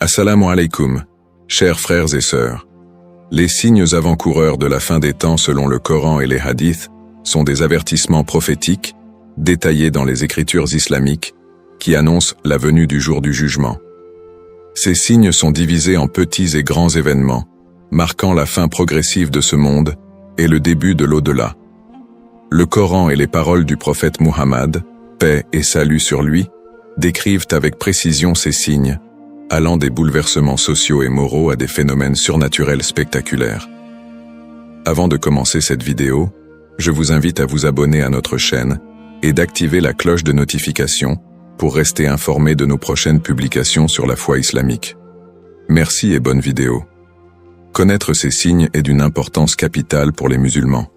Assalamu alaikum, chers frères et sœurs. Les signes avant-coureurs de la fin des temps selon le Coran et les hadiths sont des avertissements prophétiques détaillés dans les écritures islamiques qui annoncent la venue du jour du jugement. Ces signes sont divisés en petits et grands événements, marquant la fin progressive de ce monde et le début de l'au-delà. Le Coran et les paroles du prophète Muhammad, paix et salut sur lui, décrivent avec précision ces signes, allant des bouleversements sociaux et moraux à des phénomènes surnaturels spectaculaires. Avant de commencer cette vidéo, je vous invite à vous abonner à notre chaîne et d'activer la cloche de notification pour rester informé de nos prochaines publications sur la foi islamique. Merci et bonne vidéo. Connaître ces signes est d'une importance capitale pour les musulmans.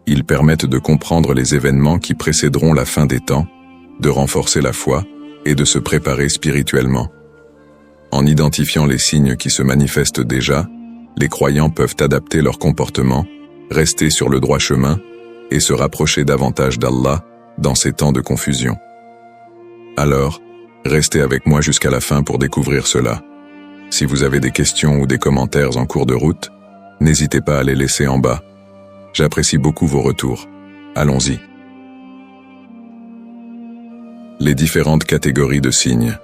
Ils permettent de comprendre les événements qui précéderont la fin des temps, de renforcer la foi et de se préparer spirituellement. En identifiant les signes qui se manifestent déjà, les croyants peuvent adapter leur comportement, rester sur le droit chemin et se rapprocher davantage d'Allah dans ces temps de confusion. Alors, restez avec moi jusqu'à la fin pour découvrir cela. Si vous avez des questions ou des commentaires en cours de route, n'hésitez pas à les laisser en bas. J'apprécie beaucoup vos retours. Allons-y. Les différentes catégories de signes.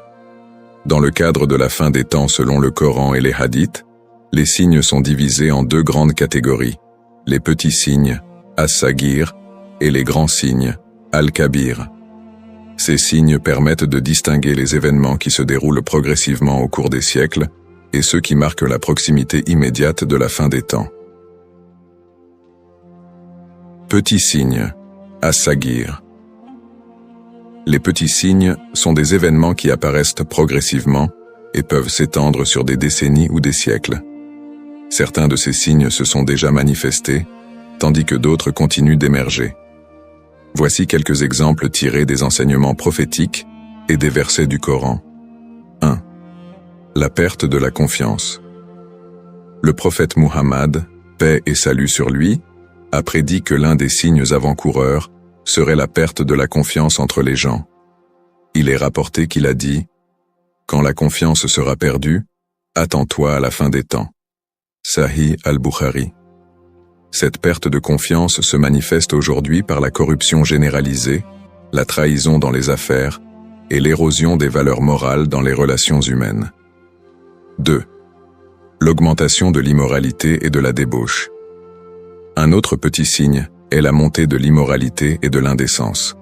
Dans le cadre de la fin des temps selon le Coran et les hadiths, les signes sont divisés en deux grandes catégories, les petits signes, as-sagir, et les grands signes, al-kabir. Ces signes permettent de distinguer les événements qui se déroulent progressivement au cours des siècles et ceux qui marquent la proximité immédiate de la fin des temps. Petits signes, as-sagir. Les petits signes sont des événements qui apparaissent progressivement et peuvent s'étendre sur des décennies ou des siècles. Certains de ces signes se sont déjà manifestés, tandis que d'autres continuent d'émerger. Voici quelques exemples tirés des enseignements prophétiques et des versets du Coran. 1. La perte de la confiance. Le prophète Muhammad, paix et salut sur lui, a prédit que l'un des signes avant-coureurs serait la perte de la confiance entre les gens. Il est rapporté qu'il a dit « Quand la confiance sera perdue, attends-toi à la fin des temps ». Sahih al-Bukhari. Cette perte de confiance se manifeste aujourd'hui par la corruption généralisée, la trahison dans les affaires et l'érosion des valeurs morales dans les relations humaines. 2. L'augmentation de l'immoralité et de la débauche. Un autre petit signe est la montée de l'immoralité et de l'indécence.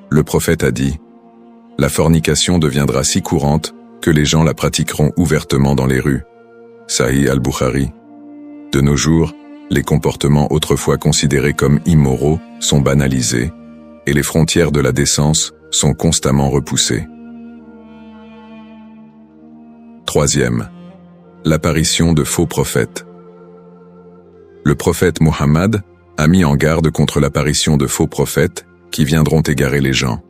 Le prophète a dit « La fornication deviendra si courante que les gens la pratiqueront ouvertement dans les rues. » Sahih al-Bukhari. De nos jours, les comportements autrefois considérés comme immoraux sont banalisés et les frontières de la décence sont constamment repoussées. 3. L'apparition de faux prophètes. Le prophète Muhammad a mis en garde contre l'apparition de faux prophètes qui viendront égarer les gens.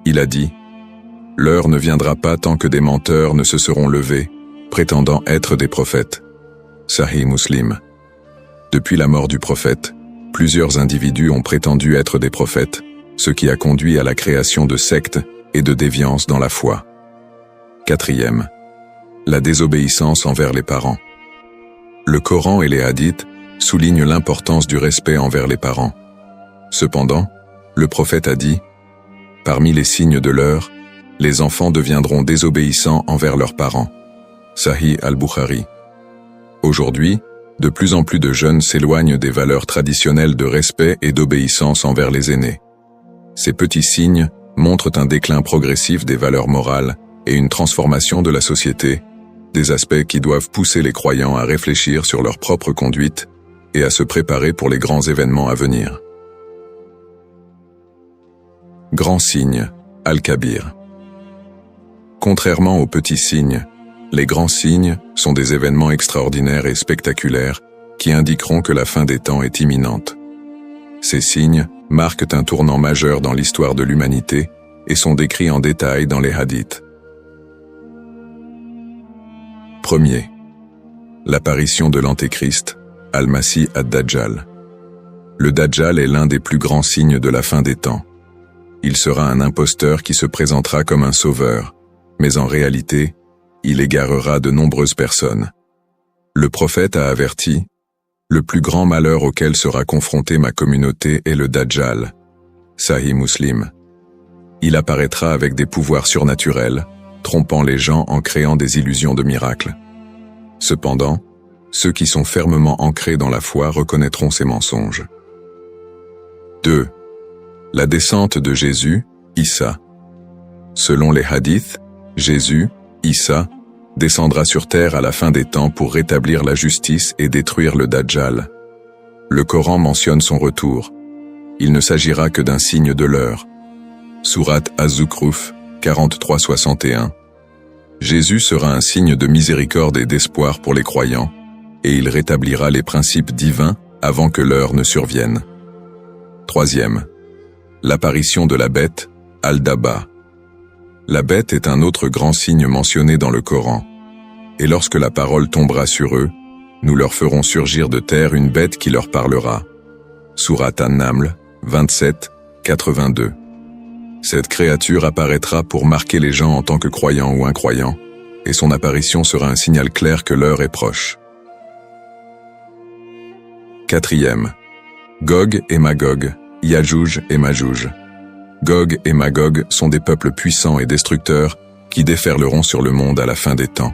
Il a dit « L'heure ne viendra pas tant que des menteurs ne se seront levés, prétendant être des prophètes. » Sahih Muslim. Depuis la mort du prophète, plusieurs individus ont prétendu être des prophètes, ce qui a conduit à la création de sectes et de déviances dans la foi. 4. La désobéissance envers les parents. Le Coran et les hadiths soulignent l'importance du respect envers les parents. Cependant, le prophète a dit « Parmi les signes de l'heure, les enfants deviendront désobéissants envers leurs parents. » Sahih al-Bukhari. Aujourd'hui, de plus en plus de jeunes s'éloignent des valeurs traditionnelles de respect et d'obéissance envers les aînés. Ces petits signes montrent un déclin progressif des valeurs morales et une transformation de la société, des aspects qui doivent pousser les croyants à réfléchir sur leur propre conduite et à se préparer pour les grands événements à venir. Grand signe, al-Kabir. Contrairement aux petits signes, les grands signes sont des événements extraordinaires et spectaculaires qui indiqueront que la fin des temps est imminente. Ces signes marquent un tournant majeur dans l'histoire de l'humanité et sont décrits en détail dans les hadiths. 1. L'apparition de l'Antéchrist, Al-Masih ad-Dajjal. Le Dajjal est l'un des plus grands signes de la fin des temps. Il sera un imposteur qui se présentera comme un sauveur, mais en réalité, il égarera de nombreuses personnes. Le prophète a averti, « Le plus grand malheur auquel sera confrontée ma communauté est le Dajjal. » Sahih Muslim. Il apparaîtra avec des pouvoirs surnaturels, trompant les gens en créant des illusions de miracles. Cependant, ceux qui sont fermement ancrés dans la foi reconnaîtront ces mensonges. 2. La descente de Jésus, Issa. Selon les hadiths, Jésus, Issa, descendra sur terre à la fin des temps pour rétablir la justice et détruire le Dajjal. Le Coran mentionne son retour. Il ne s'agira que d'un signe de l'heure. Sourate Az-Zukhruf 43-61. Jésus sera un signe de miséricorde et d'espoir pour les croyants, et il rétablira les principes divins avant que l'heure ne survienne. 3. L'apparition de la bête, Al-Daba. La bête est un autre grand signe mentionné dans le Coran. Et lorsque la parole tombera sur eux, nous leur ferons surgir de terre une bête qui leur parlera. Sourate An-Naml 27-82. Cette créature apparaîtra pour marquer les gens en tant que croyants ou incroyants, et son apparition sera un signal clair que l'heure est proche. 4. Gog et Magog, Yajouj et Majouj. Gog et Magog sont des peuples puissants et destructeurs qui déferleront sur le monde à la fin des temps.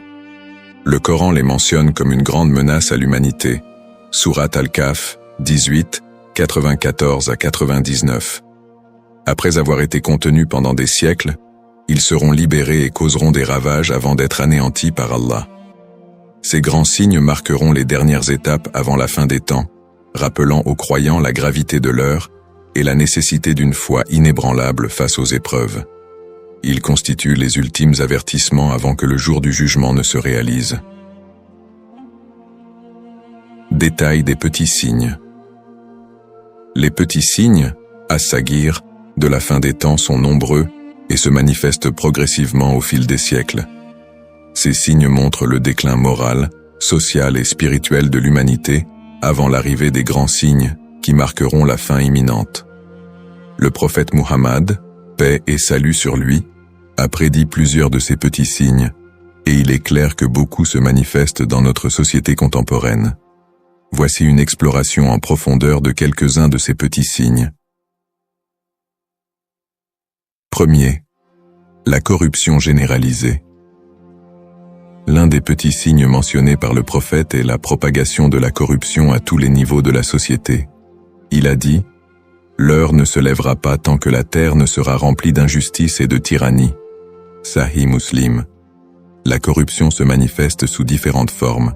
Le Coran les mentionne comme une grande menace à l'humanité. Sourate Al-Kahf 18, 94 à 99. Après avoir été contenus pendant des siècles, ils seront libérés et causeront des ravages avant d'être anéantis par Allah. Ces grands signes marqueront les dernières étapes avant la fin des temps, rappelant aux croyants la gravité de l'heure et la nécessité d'une foi inébranlable face aux épreuves. Ils constituent les ultimes avertissements avant que le jour du jugement ne se réalise. Détail des petits signes. Les petits signes, as-sagir, de la fin des temps sont nombreux et se manifestent progressivement au fil des siècles. Ces signes montrent le déclin moral, social et spirituel de l'humanité avant l'arrivée des grands signes qui marqueront la fin imminente. Le prophète Muhammad, paix et salut sur lui, a prédit plusieurs de ces petits signes, et il est clair que beaucoup se manifestent dans notre société contemporaine. Voici une exploration en profondeur de quelques-uns de ces petits signes. 1. La corruption généralisée. L'un des petits signes mentionnés par le prophète est la propagation de la corruption à tous les niveaux de la société. Il a dit « L'heure ne se lèvera pas tant que la terre ne sera remplie d'injustice et de tyrannie. » Sahih Muslim. La corruption se manifeste sous différentes formes,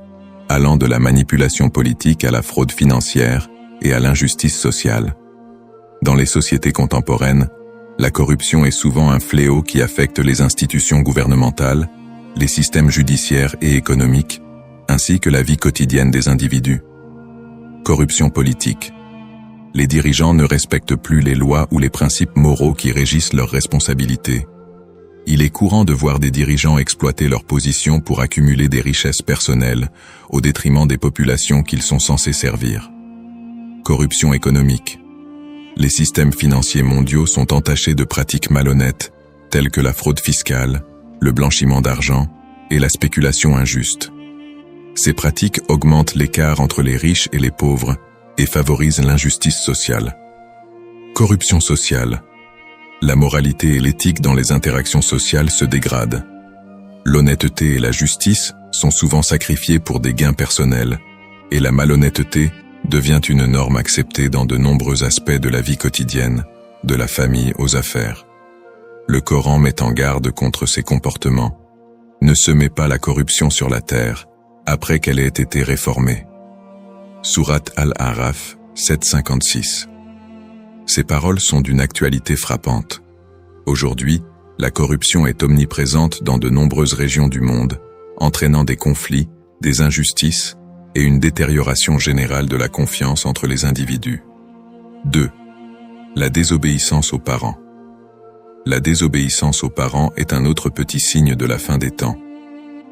allant de la manipulation politique à la fraude financière et à l'injustice sociale. Dans les sociétés contemporaines, la corruption est souvent un fléau qui affecte les institutions gouvernementales, les systèmes judiciaires et économiques, ainsi que la vie quotidienne des individus. Corruption politique. Les dirigeants ne respectent plus les lois ou les principes moraux qui régissent leurs responsabilités. Il est courant de voir des dirigeants exploiter leur position pour accumuler des richesses personnelles au détriment des populations qu'ils sont censés servir. Corruption économique. Les systèmes financiers mondiaux sont entachés de pratiques malhonnêtes, telles que la fraude fiscale, le blanchiment d'argent et la spéculation injuste. Ces pratiques augmentent l'écart entre les riches et les pauvres et favorisent l'injustice sociale. Corruption sociale. La moralité et l'éthique dans les interactions sociales se dégradent. L'honnêteté et la justice sont souvent sacrifiées pour des gains personnels, et la malhonnêteté devient une norme acceptée dans de nombreux aspects de la vie quotidienne, de la famille aux affaires. Le Coran met en garde contre ces comportements. Ne semez pas la corruption sur la terre, après qu'elle ait été réformée. Sourate Al-A'raf 7,56. Ces paroles sont d'une actualité frappante. Aujourd'hui, la corruption est omniprésente dans de nombreuses régions du monde, entraînant des conflits, des injustices et une détérioration générale de la confiance entre les individus. 2. La désobéissance aux parents. La désobéissance aux parents est un autre petit signe de la fin des temps.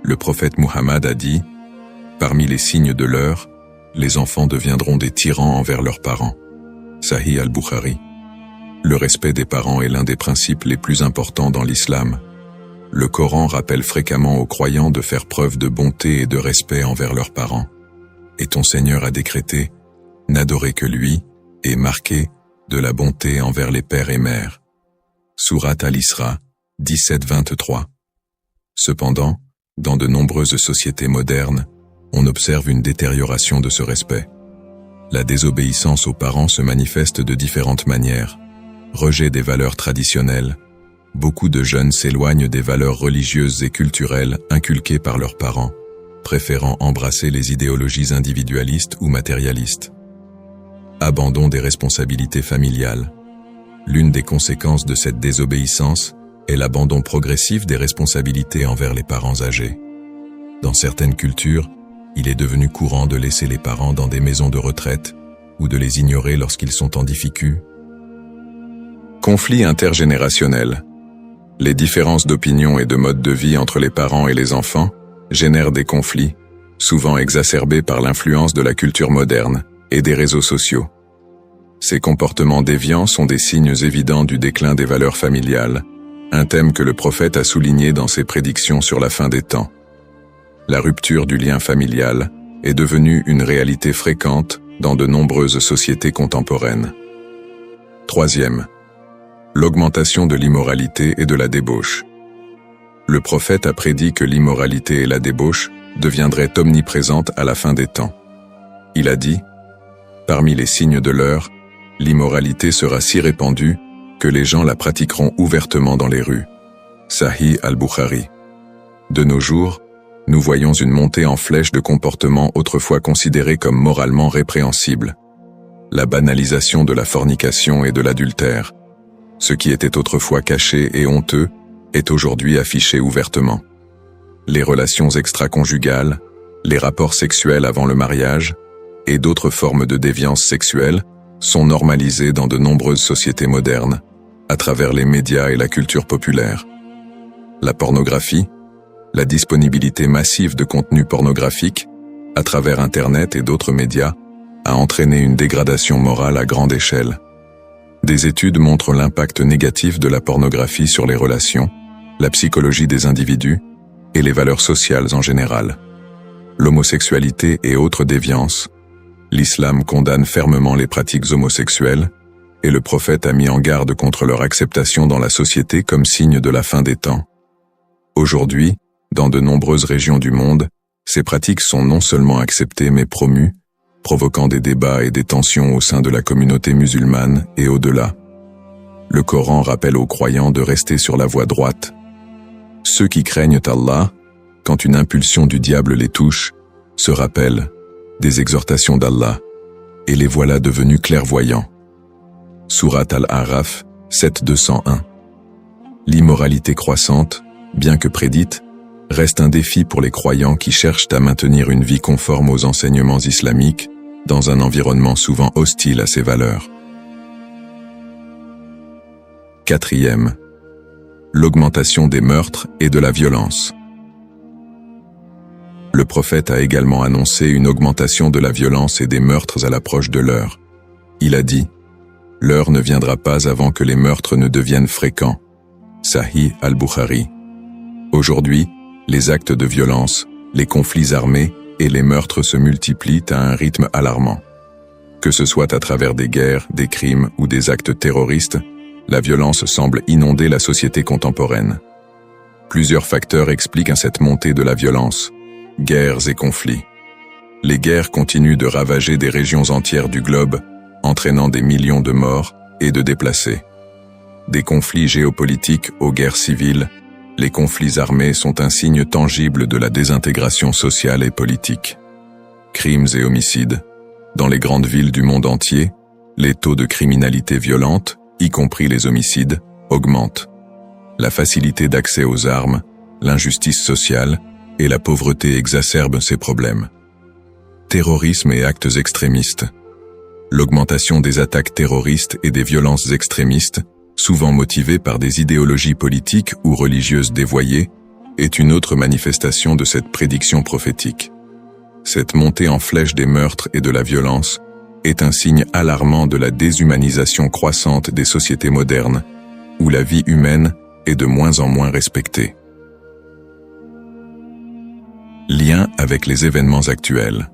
Le prophète Muhammad a dit « Parmi les signes de l'heure, les enfants deviendront des tyrans envers leurs parents. » Sahih al-Bukhari. Le respect des parents est l'un des principes les plus importants dans l'islam. Le Coran rappelle fréquemment aux croyants de faire preuve de bonté et de respect envers leurs parents. Et ton Seigneur a décrété, n'adorez que lui, et marqué de la bonté envers les pères et mères. Sourate Al-Isra, 17-23. Cependant, dans de nombreuses sociétés modernes, on observe une détérioration de ce respect. La désobéissance aux parents se manifeste de différentes manières. Rejet des valeurs traditionnelles. Beaucoup de jeunes s'éloignent des valeurs religieuses et culturelles inculquées par leurs parents, préférant embrasser les idéologies individualistes ou matérialistes. Abandon des responsabilités familiales. L'une des conséquences de cette désobéissance est l'abandon progressif des responsabilités envers les parents âgés. Dans certaines cultures, il est devenu courant de laisser les parents dans des maisons de retraite ou de les ignorer lorsqu'ils sont en difficulté. Conflits intergénérationnels. Les différences d'opinion et de mode de vie entre les parents et les enfants génèrent des conflits, souvent exacerbés par l'influence de la culture moderne et des réseaux sociaux. Ces comportements déviants sont des signes évidents du déclin des valeurs familiales, un thème que le prophète a souligné dans ses prédictions sur la fin des temps. La rupture du lien familial est devenue une réalité fréquente dans de nombreuses sociétés contemporaines. Troisième, l'augmentation de l'immoralité et de la débauche. Le prophète a prédit que l'immoralité et la débauche deviendraient omniprésentes à la fin des temps. Il a dit, « Parmi les signes de l'heure, l'immoralité sera si répandue que les gens la pratiqueront ouvertement dans les rues. » Sahih al-Bukhari. De nos jours, nous voyons une montée en flèche de comportements autrefois considérés comme moralement répréhensibles. La banalisation de la fornication et de l'adultère. Ce qui était autrefois caché et honteux est aujourd'hui affiché ouvertement. Les relations extra-conjugales, les rapports sexuels avant le mariage et d'autres formes de déviance sexuelle sont normalisés dans de nombreuses sociétés modernes, à travers les médias et la culture populaire. La pornographie, la disponibilité massive de contenus pornographiques, à travers Internet et d'autres médias, a entraîné une dégradation morale à grande échelle. Des études montrent l'impact négatif de la pornographie sur les relations, la psychologie des individus et les valeurs sociales en général. L'homosexualité et autres déviances. L'islam condamne fermement les pratiques homosexuelles et le prophète a mis en garde contre leur acceptation dans la société comme signe de la fin des temps. Aujourd'hui, dans de nombreuses régions du monde, ces pratiques sont non seulement acceptées mais promues, provoquant des débats et des tensions au sein de la communauté musulmane et au-delà. Le Coran rappelle aux croyants de rester sur la voie droite. Ceux qui craignent Allah, quand une impulsion du diable les touche, se rappellent des exhortations d'Allah, et les voilà devenus clairvoyants. Sourate Al-A'raf 7-201. L'immoralité croissante, bien que prédite, reste un défi pour les croyants qui cherchent à maintenir une vie conforme aux enseignements islamiques dans un environnement souvent hostile à ces valeurs. Quatrième, l'augmentation des meurtres et de la violence. Le prophète a également annoncé une augmentation de la violence et des meurtres à l'approche de l'heure. Il a dit, « L'heure ne viendra pas avant que les meurtres ne deviennent fréquents. » Sahih al-Bukhari. Aujourd'hui, les actes de violence, les conflits armés et les meurtres se multiplient à un rythme alarmant. Que ce soit à travers des guerres, des crimes ou des actes terroristes, la violence semble inonder la société contemporaine. Plusieurs facteurs expliquent cette montée de la violence. Guerres et conflits. Les guerres continuent de ravager des régions entières du globe, entraînant des millions de morts et de déplacés. Des conflits géopolitiques aux guerres civiles, les conflits armés sont un signe tangible de la désintégration sociale et politique. Crimes et homicides. Dans les grandes villes du monde entier, les taux de criminalité violente, y compris les homicides, augmentent. La facilité d'accès aux armes, l'injustice sociale et la pauvreté exacerbent ces problèmes. Terrorisme et actes extrémistes. L'augmentation des attaques terroristes et des violences extrémistes, souvent motivées par des idéologies politiques ou religieuses dévoyées, est une autre manifestation de cette prédiction prophétique. Cette montée en flèche des meurtres et de la violence est un signe alarmant de la déshumanisation croissante des sociétés modernes, où la vie humaine est de moins en moins respectée. lien avec les événements actuels.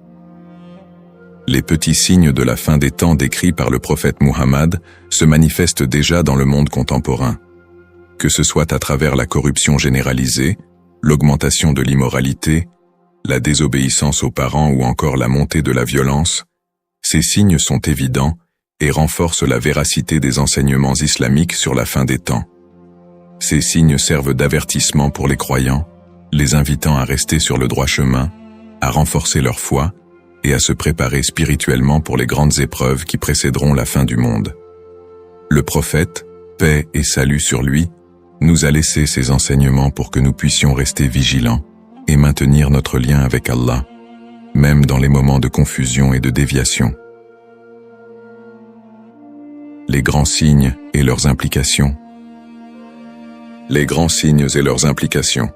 Les petits signes de la fin des temps décrits par le prophète Muhammad se manifestent déjà dans le monde contemporain. Que ce soit à travers la corruption généralisée, l'augmentation de l'immoralité, la désobéissance aux parents ou encore la montée de la violence, ces signes sont évidents et renforcent la véracité des enseignements islamiques sur la fin des temps. Ces signes servent d'avertissement pour les croyants, les invitant à rester sur le droit chemin, à renforcer leur foi et à se préparer spirituellement pour les grandes épreuves qui précéderont la fin du monde. Le prophète, paix et salut sur lui, nous a laissé ces enseignements pour que nous puissions rester vigilants et maintenir notre lien avec Allah, même dans les moments de confusion et de déviation. Les grands signes et leurs implications. Les grands signes et leurs implications.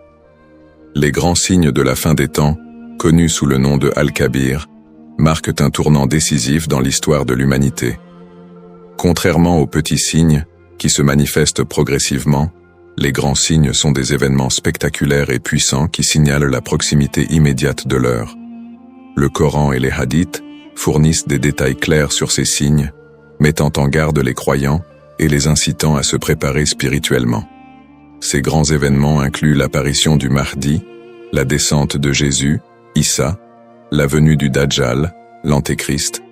Les grands signes de la fin des temps, connus sous le nom de Al-Kabir, marquent un tournant décisif dans l'histoire de l'humanité. Contrairement aux petits signes, qui se manifestent progressivement, les grands signes sont des événements spectaculaires et puissants qui signalent la proximité immédiate de l'heure. Le Coran et les hadiths fournissent des détails clairs sur ces signes, mettant en garde les croyants et les incitant à se préparer spirituellement. Ces grands événements incluent l'apparition du Mahdi, la descente de Jésus, Issa, la venue du Dajjal, l'Antéchrist,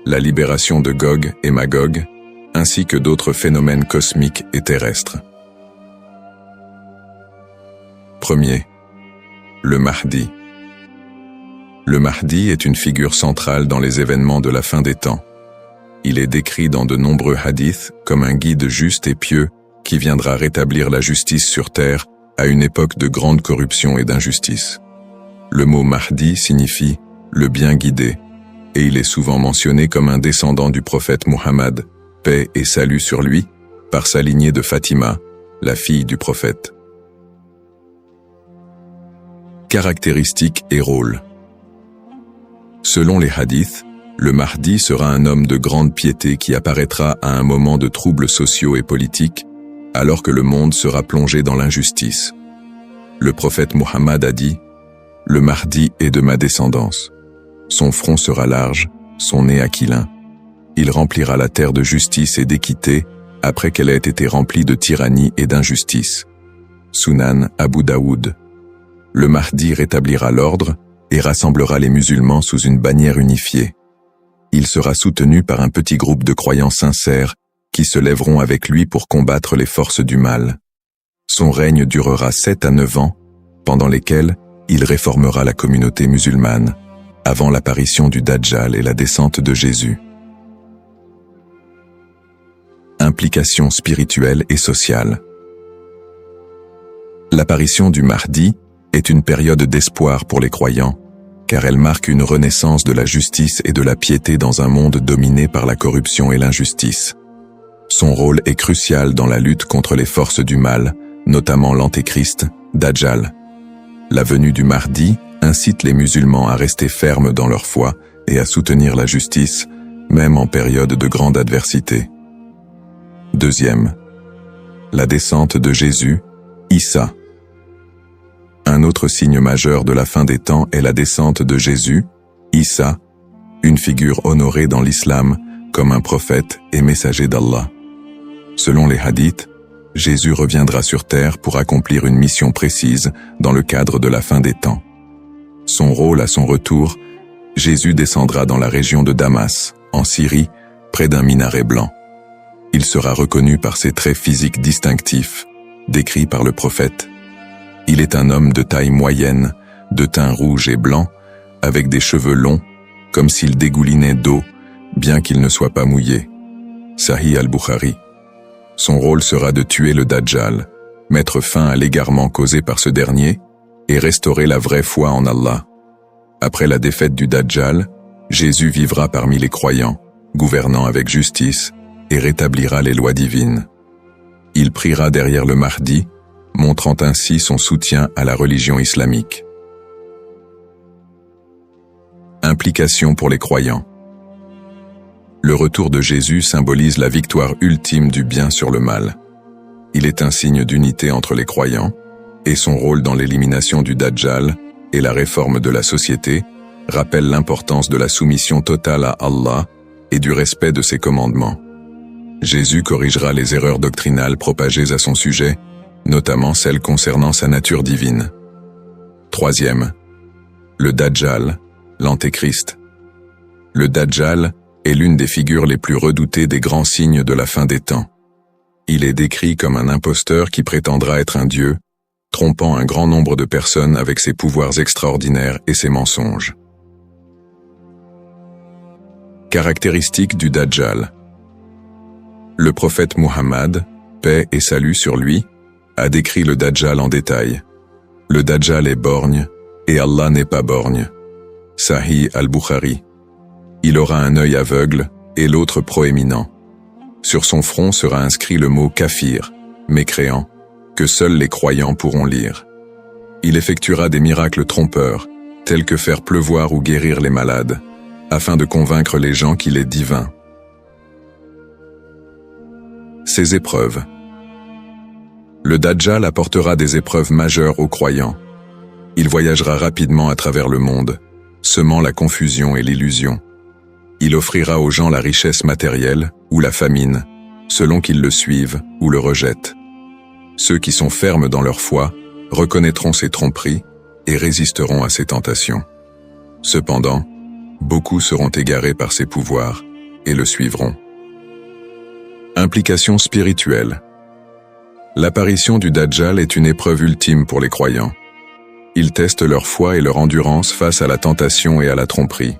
la libération de Gog et Magog, ainsi que d'autres phénomènes cosmiques et terrestres. Premier, le Mahdi. Le Mahdi est une figure centrale dans les événements de la fin des temps. Il est décrit dans de nombreux hadiths comme un guide juste et pieux qui viendra rétablir la justice sur terre à une époque de grande corruption et d'injustice. Le mot Mahdi signifie « le bien guidé » et il est souvent mentionné comme un descendant du prophète Muhammad, paix et salut sur lui, par sa lignée de Fatima, la fille du prophète. Caractéristiques et rôle. Selon les hadiths, le Mahdi sera un homme de grande piété qui apparaîtra à un moment de troubles sociaux et politiques, alors que le monde sera plongé dans l'injustice. Le prophète Muhammad a dit « Le Mahdi est de ma descendance. Son front sera large, son nez aquilin. Il remplira la terre de justice et d'équité après qu'elle ait été remplie de tyrannie et d'injustice. » Sunan Abu Daoud. Le Mahdi rétablira l'ordre et rassemblera les musulmans sous une bannière unifiée. Il sera soutenu par un petit groupe de croyants sincères qui se lèveront avec lui pour combattre les forces du mal. Son règne durera 7 à 9 ans, pendant lesquels il réformera la communauté musulmane, avant l'apparition du Dajjal et la descente de Jésus. Implications spirituelles et sociales. L'apparition du Mahdi est une période d'espoir pour les croyants, car elle marque une renaissance de la justice et de la piété dans un monde dominé par la corruption et l'injustice. Son rôle est crucial dans la lutte contre les forces du mal, notamment l'Antéchrist, Dajjal. La venue du Mahdi incite les musulmans à rester fermes dans leur foi et à soutenir la justice, même en période de grande adversité. Deuxième, la descente de Jésus, Issa. Un autre signe majeur de la fin des temps est la descente de Jésus, Issa, une figure honorée dans l'islam comme un prophète et messager d'Allah. Selon les hadiths, Jésus reviendra sur terre pour accomplir une mission précise dans le cadre de la fin des temps. Son rôle à son retour, Jésus descendra dans la région de Damas, en Syrie, près d'un minaret blanc. Il sera reconnu par ses traits physiques distinctifs, décrits par le prophète. Il est un homme de taille moyenne, de teint rouge et blanc, avec des cheveux longs, comme s'il dégoulinait d'eau, bien qu'il ne soit pas mouillé. Sahih al-Bukhari. Son rôle sera de tuer le Dajjal, mettre fin à l'égarement causé par ce dernier et restaurer la vraie foi en Allah. Après la défaite du Dajjal, Jésus vivra parmi les croyants, gouvernant avec justice et rétablira les lois divines. Il priera derrière le Mahdi, montrant ainsi son soutien à la religion islamique. Implications pour les croyants. Le retour de Jésus symbolise la victoire ultime du bien sur le mal. Il est un signe d'unité entre les croyants, et son rôle dans l'élimination du Dajjal et la réforme de la société rappellent l'importance de la soumission totale à Allah et du respect de ses commandements. Jésus corrigera les erreurs doctrinales propagées à son sujet, notamment celles concernant sa nature divine. Troisième, le Dajjal, l'Antéchrist. Le Dajjal est l'une des figures les plus redoutées des grands signes de la fin des temps. Il est décrit comme un imposteur qui prétendra être un dieu, trompant un grand nombre de personnes avec ses pouvoirs extraordinaires et ses mensonges. Caractéristiques du Dajjal. Le prophète Muhammad, paix et salut sur lui, a décrit le Dajjal en détail. Le Dajjal est borgne, et Allah n'est pas borgne. Sahih al-Bukhari. Il aura un œil aveugle et l'autre proéminent. Sur son front sera inscrit le mot kafir, mécréant, que seuls les croyants pourront lire. Il effectuera des miracles trompeurs, tels que faire pleuvoir ou guérir les malades, afin de convaincre les gens qu'il est divin. Ses épreuves. Le Dajjal apportera des épreuves majeures aux croyants. Il voyagera rapidement à travers le monde, semant la confusion et l'illusion. Il offrira aux gens la richesse matérielle ou la famine, selon qu'ils le suivent ou le rejettent. Ceux qui sont fermes dans leur foi reconnaîtront ses tromperies et résisteront à ses tentations. Cependant, beaucoup seront égarés par ses pouvoirs et le suivront. Implications spirituelles. L'apparition du Dajjal est une épreuve ultime pour les croyants. Il teste leur foi et leur endurance face à la tentation et à la tromperie.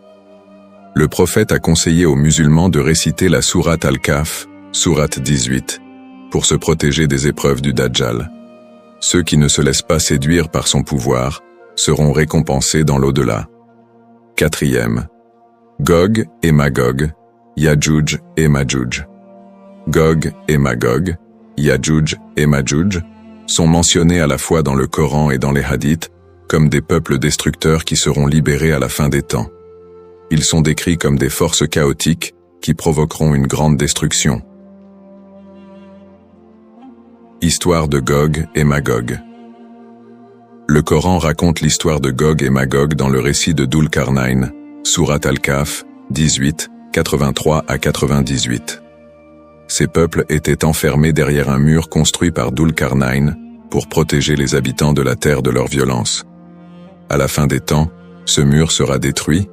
Le prophète a conseillé aux musulmans de réciter la sourate Al-Kahf, sourate 18, pour se protéger des épreuves du Dajjal. Ceux qui ne se laissent pas séduire par son pouvoir seront récompensés dans l'au-delà. Quatrième, Gog et Magog, Yadjuj et Madjuj. Gog et Magog, Yadjuj et Madjuj, sont mentionnés à la fois dans le Coran et dans les hadiths comme des peuples destructeurs qui seront libérés à la fin des temps. Ils sont décrits comme des forces chaotiques qui provoqueront une grande destruction. Histoire de Gog et Magog. Le Coran raconte l'histoire de Gog et Magog dans le récit de Dhul-Qarnayn, sourate Al-Kahf, 18, 83 à 98. Ces peuples étaient enfermés derrière un mur construit par Dhul-Qarnayn pour protéger les habitants de la terre de leur violence. À la fin des temps, ce mur sera détruit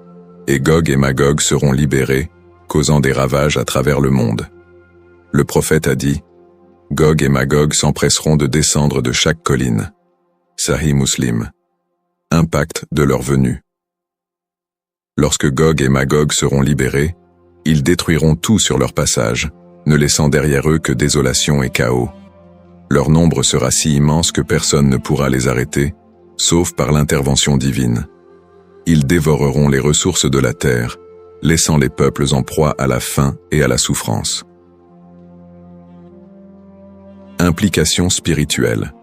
et Gog et Magog seront libérés, causant des ravages à travers le monde. Le prophète a dit « Gog et Magog s'empresseront de descendre de chaque colline. » Sahih Muslim. Impact de leur venue. Lorsque Gog et Magog seront libérés, ils détruiront tout sur leur passage, ne laissant derrière eux que désolation et chaos. Leur nombre sera si immense que personne ne pourra les arrêter, sauf par l'intervention divine. Ils dévoreront les ressources de la terre, laissant les peuples en proie à la faim et à la souffrance. Implications spirituelles.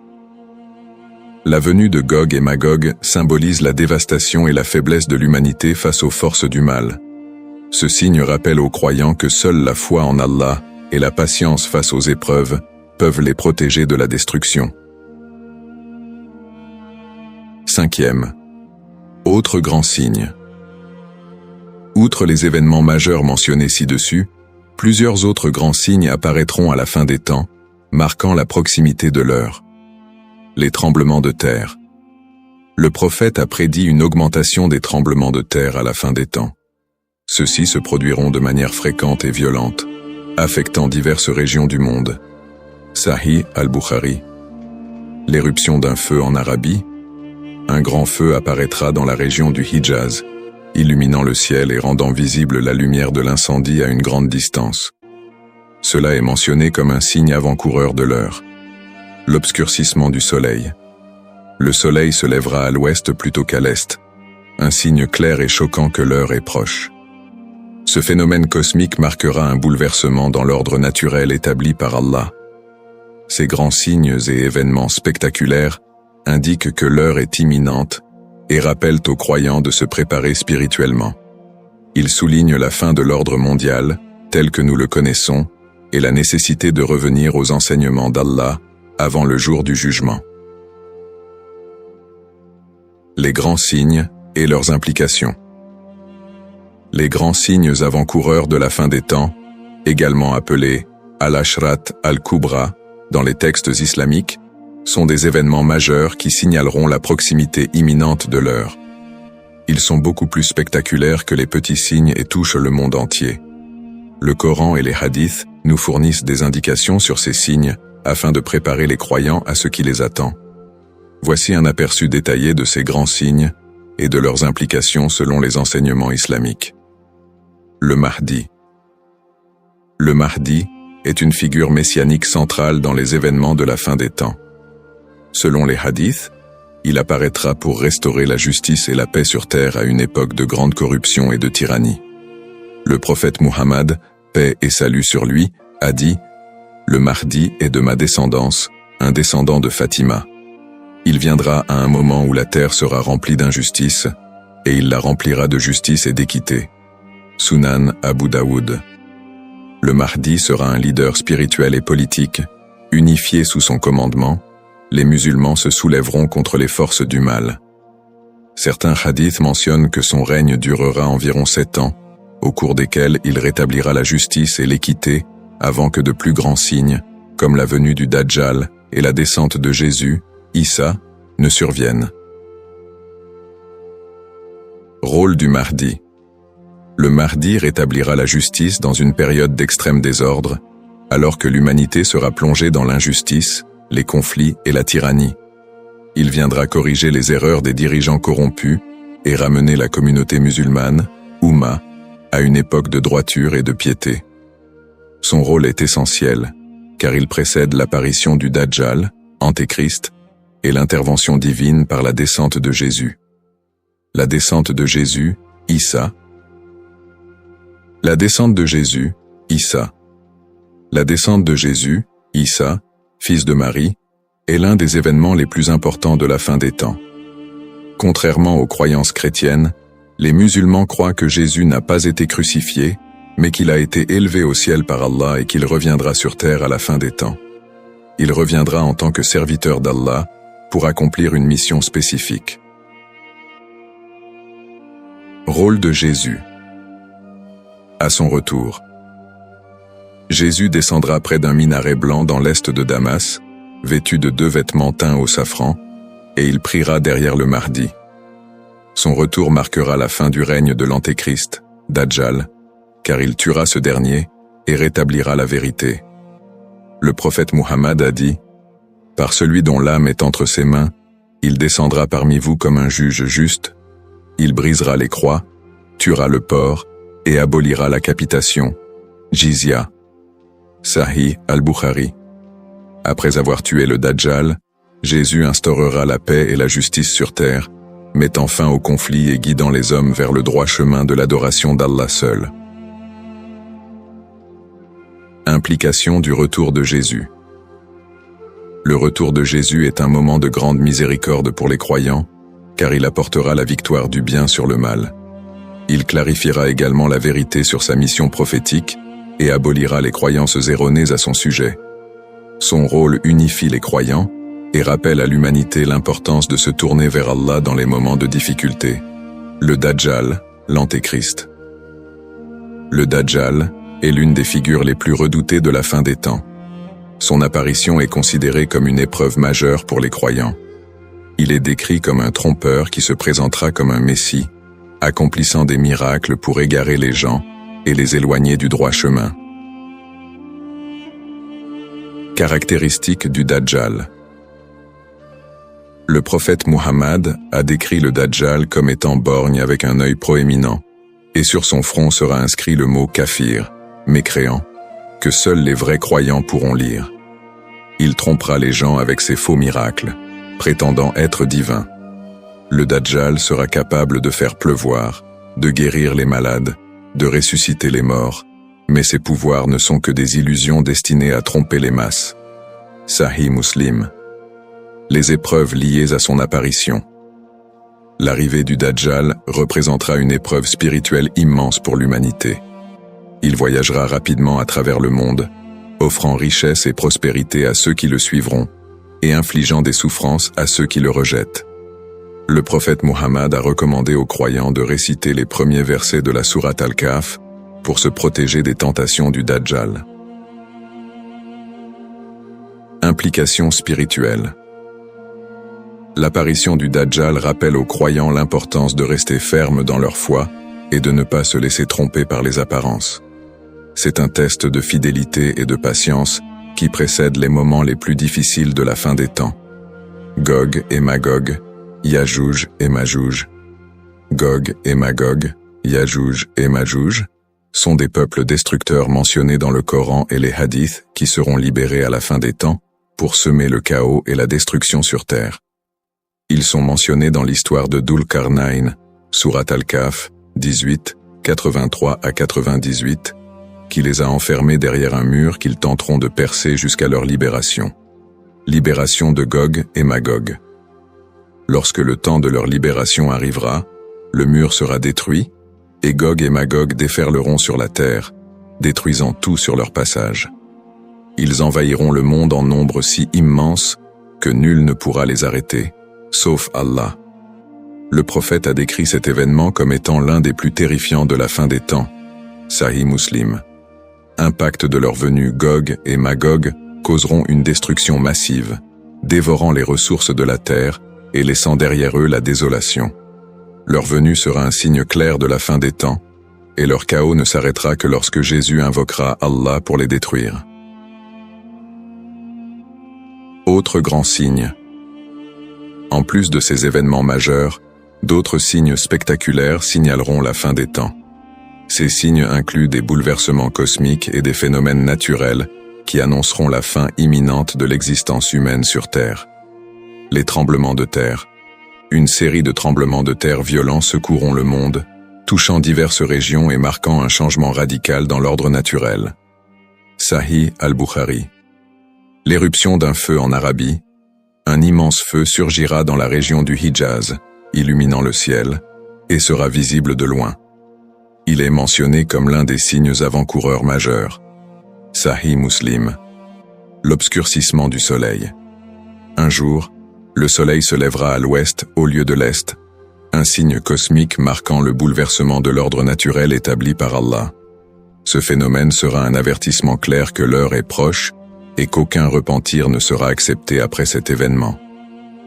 La venue de Gog et Magog symbolise la dévastation et la faiblesse de l'humanité face aux forces du mal. Ce signe rappelle aux croyants que seule la foi en Allah et la patience face aux épreuves peuvent les protéger de la destruction. Cinquième. Autre grand signe. Outre les événements majeurs mentionnés ci-dessus, plusieurs autres grands signes apparaîtront à la fin des temps, marquant la proximité de l'heure. Les tremblements de terre. Le prophète a prédit une augmentation des tremblements de terre à la fin des temps. Ceux-ci se produiront de manière fréquente et violente, affectant diverses régions du monde. Sahih al-Bukhari. L'éruption d'un feu en Arabie. Un grand feu apparaîtra dans la région du Hijaz, illuminant le ciel et rendant visible la lumière de l'incendie à une grande distance. Cela est mentionné comme un signe avant-coureur de l'heure. L'obscurcissement du soleil. Le soleil se lèvera à l'ouest plutôt qu'à l'est, un signe clair et choquant que l'heure est proche. Ce phénomène cosmique marquera un bouleversement dans l'ordre naturel établi par Allah. Ces grands signes et événements spectaculaires indiquent que l'heure est imminente et rappellent aux croyants de se préparer spirituellement. Ils soulignent la fin de l'ordre mondial, tel que nous le connaissons, et la nécessité de revenir aux enseignements d'Allah avant le jour du jugement. Les grands signes et leurs implications. Les grands signes avant-coureurs de la fin des temps, également appelés Al-Ashrat al-Kubra dans les textes islamiques, sont des événements majeurs qui signaleront la proximité imminente de l'heure. Ils sont beaucoup plus spectaculaires que les petits signes et touchent le monde entier. Le Coran et les hadiths nous fournissent des indications sur ces signes afin de préparer les croyants à ce qui les attend. Voici un aperçu détaillé de ces grands signes et de leurs implications selon les enseignements islamiques. Le Mahdi. Le Mahdi est une figure messianique centrale dans les événements de la fin des temps. Selon les hadiths, il apparaîtra pour restaurer la justice et la paix sur terre à une époque de grande corruption et de tyrannie. Le prophète Muhammad, paix et salut sur lui, a dit « Le Mahdi est de ma descendance, un descendant de Fatima. Il viendra à un moment où la terre sera remplie d'injustice, et il la remplira de justice et d'équité. » Sunan Abu Daoud. Le Mahdi sera un leader spirituel et politique, unifié sous son commandement. Les musulmans se soulèveront contre les forces du mal. Certains hadiths mentionnent que son règne durera environ 7 ans, au cours desquels il rétablira la justice et l'équité avant que de plus grands signes, comme la venue du Dajjal et la descente de Jésus, Issa, ne surviennent. Rôle du Mahdi. Le Mahdi rétablira la justice dans une période d'extrême désordre, alors que l'humanité sera plongée dans l'injustice, les conflits et la tyrannie. Il viendra corriger les erreurs des dirigeants corrompus et ramener la communauté musulmane, Oumma, à une époque de droiture et de piété. Son rôle est essentiel, car il précède l'apparition du Dajjal, Antéchrist, et l'intervention divine par la descente de Jésus. La descente de Jésus, Issa. La descente de Jésus, Issa. La descente de Jésus, Issa, fils de Marie, est l'un des événements les plus importants de la fin des temps. Contrairement aux croyances chrétiennes, les musulmans croient que Jésus n'a pas été crucifié, mais qu'il a été élevé au ciel par Allah et qu'il reviendra sur terre à la fin des temps. Il reviendra en tant que serviteur d'Allah pour accomplir une mission spécifique. Rôle de Jésus. À son retour, Jésus descendra près d'un minaret blanc dans l'est de Damas, vêtu de 2 vêtements teints au safran, et il priera derrière le Mahdi. Son retour marquera la fin du règne de l'Antéchrist, Dajjal, car il tuera ce dernier et rétablira la vérité. Le prophète Muhammad a dit « Par celui dont l'âme est entre ses mains, il descendra parmi vous comme un juge juste, il brisera les croix, tuera le porc et abolira la capitation, jizya. » Sahih al-Bukhari. Après avoir tué le Dajjal, Jésus instaurera la paix et la justice sur terre, mettant fin au conflit et guidant les hommes vers le droit chemin de l'adoration d'Allah seul. Implication du retour de Jésus. Le retour de Jésus est un moment de grande miséricorde pour les croyants, car il apportera la victoire du bien sur le mal. Il clarifiera également la vérité sur sa mission prophétique et abolira les croyances erronées à son sujet. Son rôle unifie les croyants et rappelle à l'humanité l'importance de se tourner vers Allah dans les moments de difficulté. Le Dajjal, l'Antéchrist. Le Dajjal est l'une des figures les plus redoutées de la fin des temps. Son apparition est considérée comme une épreuve majeure pour les croyants. Il est décrit comme un trompeur qui se présentera comme un messie, accomplissant des miracles pour égarer les gens et les éloigner du droit chemin. Caractéristiques du Dajjal. Le prophète Muhammad a décrit le Dajjal comme étant borgne avec un œil proéminent, et sur son front sera inscrit le mot kafir, mécréant, que seuls les vrais croyants pourront lire. Il trompera les gens avec ses faux miracles, prétendant être divin. Le Dajjal sera capable de faire pleuvoir, de guérir les malades, de ressusciter les morts, mais ses pouvoirs ne sont que des illusions destinées à tromper les masses. Sahih Muslim. Les épreuves liées à son apparition. L'arrivée du Dajjal représentera une épreuve spirituelle immense pour l'humanité. Il voyagera rapidement à travers le monde, offrant richesse et prospérité à ceux qui le suivront, et infligeant des souffrances à ceux qui le rejettent. Le prophète Muhammad a recommandé aux croyants de réciter les premiers versets de la sourate Al-Kahf pour se protéger des tentations du Dajjal. Implications spirituelles. L'apparition du Dajjal rappelle aux croyants l'importance de rester fermes dans leur foi et de ne pas se laisser tromper par les apparences. C'est un test de fidélité et de patience qui précède les moments les plus difficiles de la fin des temps. Gog et Magog, Yajouj et Majouj. Gog et Magog, Yajouj et Majouj sont des peuples destructeurs mentionnés dans le Coran et les hadiths qui seront libérés à la fin des temps pour semer le chaos et la destruction sur terre. Ils sont mentionnés dans l'histoire de Dhul Qarnayn, Sourate Al-Kahf, 18, 83 à 98, qui les a enfermés derrière un mur qu'ils tenteront de percer jusqu'à leur libération. Libération de Gog et Magog. Lorsque le temps de leur libération arrivera, le mur sera détruit, et Gog et Magog déferleront sur la terre, détruisant tout sur leur passage. Ils envahiront le monde en nombre si immense que nul ne pourra les arrêter, sauf Allah. Le prophète a décrit cet événement comme étant l'un des plus terrifiants de la fin des temps. Sahih Muslim. Impact de leur venue, Gog et Magog causeront une destruction massive, dévorant les ressources de la terre et laissant derrière eux la désolation. Leur venue sera un signe clair de la fin des temps, et leur chaos ne s'arrêtera que lorsque Jésus invoquera Allah pour les détruire. Autre grand signe. En plus de ces événements majeurs, d'autres signes spectaculaires signaleront la fin des temps. Ces signes incluent des bouleversements cosmiques et des phénomènes naturels qui annonceront la fin imminente de l'existence humaine sur Terre. Les tremblements de terre. Une série de tremblements de terre violents secoueront le monde, touchant diverses régions et marquant un changement radical dans l'ordre naturel. Sahih al-Bukhari. L'éruption d'un feu en Arabie. Un immense feu surgira dans la région du Hijaz, illuminant le ciel, et sera visible de loin. Il est mentionné comme l'un des signes avant-coureurs majeurs. Sahih Muslim. L'obscurcissement du soleil. Un jour, le soleil se lèvera à l'ouest au lieu de l'est, un signe cosmique marquant le bouleversement de l'ordre naturel établi par Allah. Ce phénomène sera un avertissement clair que l'heure est proche et qu'aucun repentir ne sera accepté après cet événement.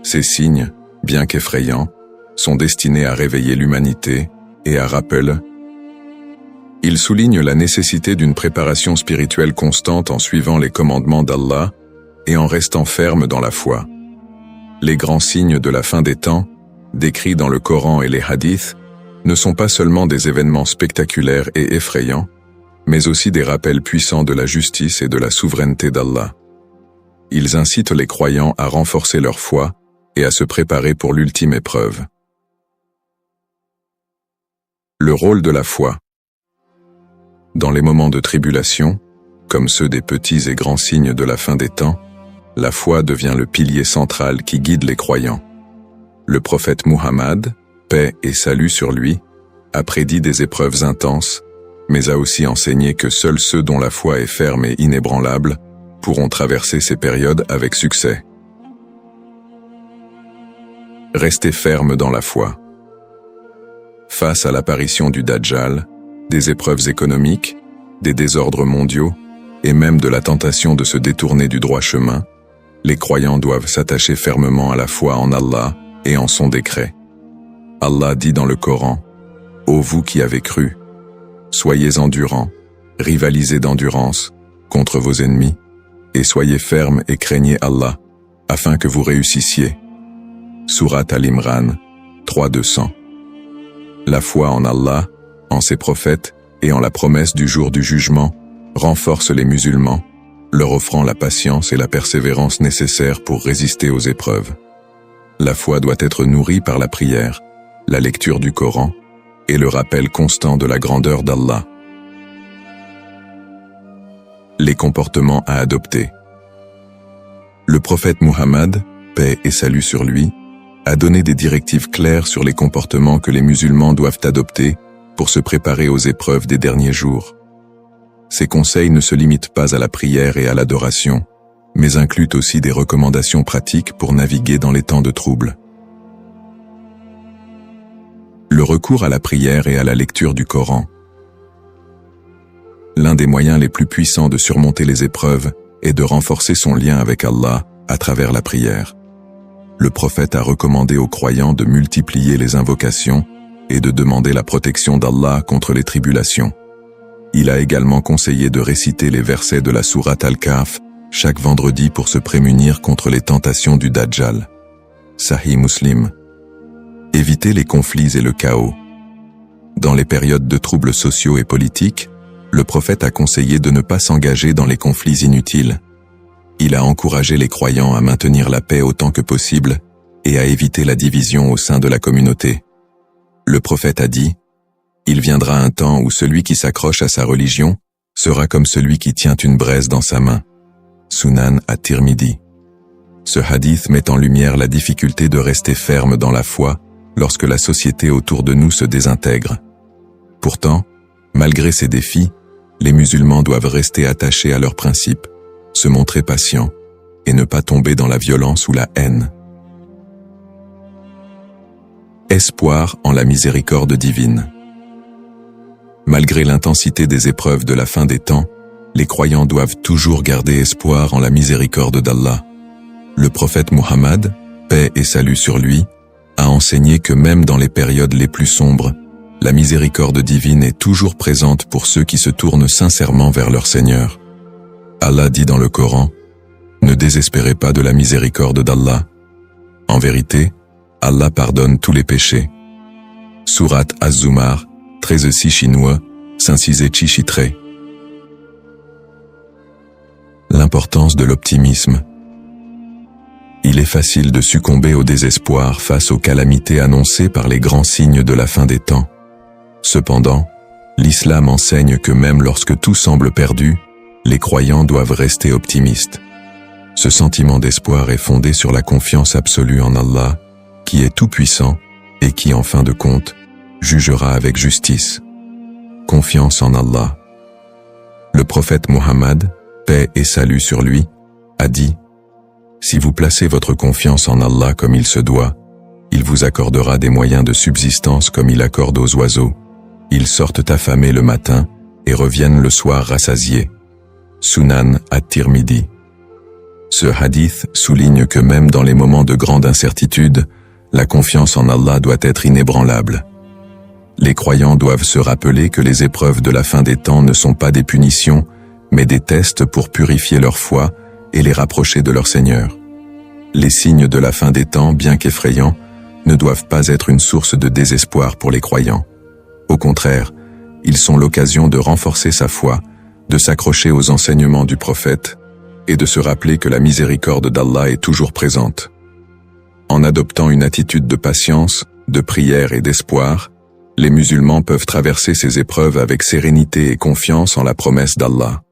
Ces signes, bien qu'effrayants, sont destinés à réveiller l'humanité et à rappeler. Ils soulignent la nécessité d'une préparation spirituelle constante en suivant les commandements d'Allah et en restant ferme dans la foi. Les grands signes de la fin des temps, décrits dans le Coran et les hadiths, ne sont pas seulement des événements spectaculaires et effrayants, mais aussi des rappels puissants de la justice et de la souveraineté d'Allah. Ils incitent les croyants à renforcer leur foi et à se préparer pour l'ultime épreuve. Le rôle de la foi. Dans les moments de tribulation, comme ceux des petits et grands signes de la fin des temps, la foi devient le pilier central qui guide les croyants. Le prophète Muhammad, paix et salut sur lui, a prédit des épreuves intenses, mais a aussi enseigné que seuls ceux dont la foi est ferme et inébranlable pourront traverser ces périodes avec succès. Restez ferme dans la foi. Face à l'apparition du Dajjal, des épreuves économiques, des désordres mondiaux, et même de la tentation de se détourner du droit chemin, les croyants doivent s'attacher fermement à la foi en Allah et en son décret. Allah dit dans le Coran, « Ô vous qui avez cru, soyez endurants, rivalisez d'endurance contre vos ennemis, et soyez fermes et craignez Allah, afin que vous réussissiez. » Sourate Al-Imran, 3-200. La foi en Allah, en ses prophètes et en la promesse du jour du jugement renforce les musulmans, leur offrant la patience et la persévérance nécessaires pour résister aux épreuves. La foi doit être nourrie par la prière, la lecture du Coran et le rappel constant de la grandeur d'Allah. Les comportements à adopter. Le prophète Muhammad, paix et salut sur lui, a donné des directives claires sur les comportements que les musulmans doivent adopter pour se préparer aux épreuves des derniers jours. Ces conseils ne se limitent pas à la prière et à l'adoration, mais incluent aussi des recommandations pratiques pour naviguer dans les temps de trouble. recours à la prière et à la lecture du Coran. L'un des moyens les plus puissants de surmonter les épreuves est de renforcer son lien avec Allah à travers la prière. Le prophète a recommandé aux croyants de multiplier les invocations et de demander la protection d'Allah contre les tribulations. Il a également conseillé de réciter les versets de la sourate Al-Kahf chaque vendredi pour se prémunir contre les tentations du Dajjal. Sahih Muslim. Éviter les conflits et le chaos. Dans les périodes de troubles sociaux et politiques, le prophète a conseillé de ne pas s'engager dans les conflits inutiles. Il a encouragé les croyants à maintenir la paix autant que possible et à éviter la division au sein de la communauté. Le prophète a dit « Il viendra un temps où celui qui s'accroche à sa religion sera comme celui qui tient une braise dans sa main. » Sunan at-Tirmidhi. Ce hadith met en lumière la difficulté de rester ferme dans la foi lorsque la société autour de nous se désintègre. Pourtant, malgré ces défis, les musulmans doivent rester attachés à leurs principes, se montrer patients et ne pas tomber dans la violence ou la haine. Espoir en la miséricorde divine. Malgré l'intensité des épreuves de la fin des temps, les croyants doivent toujours garder espoir en la miséricorde d'Allah. Le prophète Muhammad, paix et salut sur lui, a enseigné que même dans les périodes les plus sombres, la miséricorde divine est toujours présente pour ceux qui se tournent sincèrement vers leur Seigneur. Allah dit dans le Coran, « Ne désespérez pas de la miséricorde d'Allah. En vérité, Allah pardonne tous les péchés. » Sourate Az-Zumar, 13 chinois, 5 chichitré. L'importance de l'optimisme. Il est facile de succomber au désespoir face aux calamités annoncées par les grands signes de la fin des temps. Cependant, l'islam enseigne que même lorsque tout semble perdu, les croyants doivent rester optimistes. Ce sentiment d'espoir est fondé sur la confiance absolue en Allah, qui est tout-puissant et qui, en fin de compte, jugera avec justice. Confiance en Allah. Le prophète Muhammad, paix et salut sur lui, a dit « Si vous placez votre confiance en Allah comme il se doit, il vous accordera des moyens de subsistance comme il accorde aux oiseaux. Ils sortent affamés le matin et reviennent le soir rassasiés. » Sunan at-Tirmidhi. Ce hadith souligne que même dans les moments de grande incertitude, la confiance en Allah doit être inébranlable. Les croyants doivent se rappeler que les épreuves de la fin des temps ne sont pas des punitions, mais des tests pour purifier leur foi et les rapprocher de leur Seigneur. Les signes de la fin des temps, bien qu'effrayants, ne doivent pas être une source de désespoir pour les croyants. Au contraire, ils sont l'occasion de renforcer sa foi, de s'accrocher aux enseignements du prophète et de se rappeler que la miséricorde d'Allah est toujours présente. En adoptant une attitude de patience, de prière et d'espoir, les musulmans peuvent traverser ces épreuves avec sérénité et confiance en la promesse d'Allah.